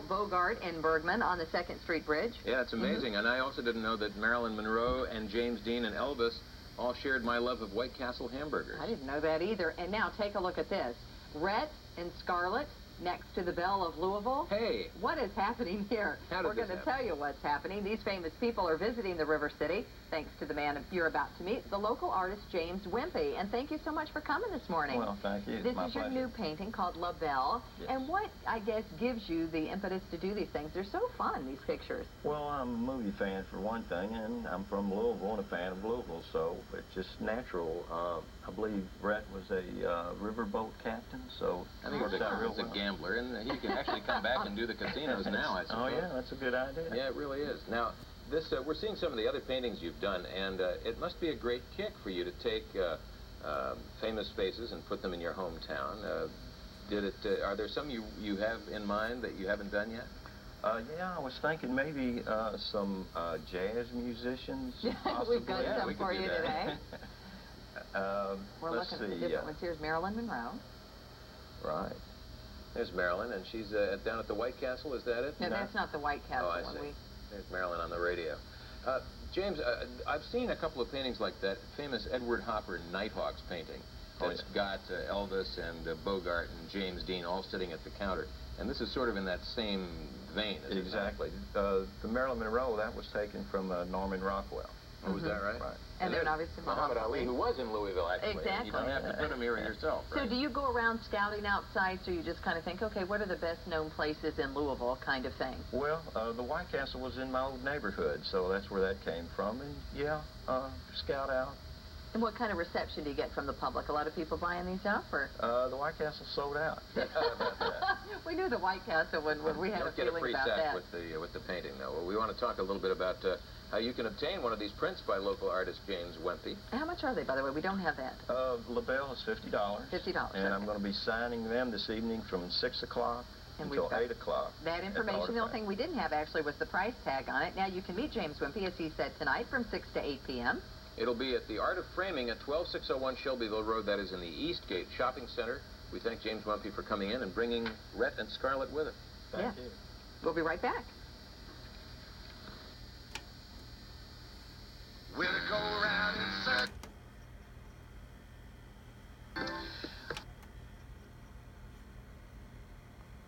Bogart and Bergman on the 2nd Street Bridge. Yeah, it's amazing. And I also didn't know that Marilyn Monroe and James Dean and Elvis all shared my love of White Castle hamburgers. I didn't know that either. And now take a look at this. Rhett and Scarlett next to the Belle of Louisville. Hey! What is happening here? We're going to tell you what's happening. These famous people are visiting the River City, thanks to the man you're about to meet, the local artist James Wimpy. And thank you so much for coming this morning. Well, thank you. This is your new painting called La Belle. Yes. And what, I guess, gives you the impetus to do these things? They're so fun, these pictures. Well, I'm a movie fan for one thing, and I'm from Louisville and a fan of Louisville, so it's just natural. I believe Rhett was a riverboat captain, so I think he's a gambler, and he can actually come back and do the casinos now, I suppose. Oh, yeah, that's a good idea. Yeah, it really is. Now, this we're seeing some of the other paintings you've done, and it must be a great kick for you to take famous faces and put them in your hometown. Are there some you have in mind that you haven't done yet? Yeah, I was thinking maybe some jazz musicians. We've got some for you today. We're let's looking at the see, different ones. Here's Marilyn Monroe. Right. There's Marilyn, and she's down at the White Castle. Is that it? No, that's not the White Castle. Oh, I see. There's Marilyn on the radio. James, I've seen a couple of paintings like that famous Edward Hopper Nighthawks painting. That's got Elvis and Bogart and James Dean all sitting at the counter. And this is sort of in that same vein, isn't it? Exactly. The Marilyn Monroe, that was taken from Norman Rockwell. Oh, was that right? Right. And then obviously Muhammad Ali, who was in Louisville, actually. Exactly. You don't have to put him here yourself, right? So do you go around scouting outside, so you just kind of think, okay, what are the best-known places in Louisville kind of thing? Well, the White Castle was in my old neighborhood, so that's where that came from. And, yeah, scout out. And what kind of reception do you get from the public? A lot of people buying these up, or? The White Castle sold out. We knew the White Castle when we had a feeling about that. Don't get a free sack with the painting, though. Well, we want to talk a little bit about how you can obtain one of these prints by local artist James Wimpy. How much are they, by the way? We don't have that. La Belle is $50. $50. And I'm going to be signing them this evening from 6 o'clock until 8 o'clock. That information. The only thing we didn't have, actually, was the price tag on it. Now, you can meet James Wimpy, as he said, tonight from 6 to 8 p.m. It'll be at the Art of Framing at 12601 Shelbyville Road. That is in the Eastgate Shopping Center. We thank James Wimpy for coming in and bringing Rhett and Scarlett with him. Thank you. We'll be right back. Will it go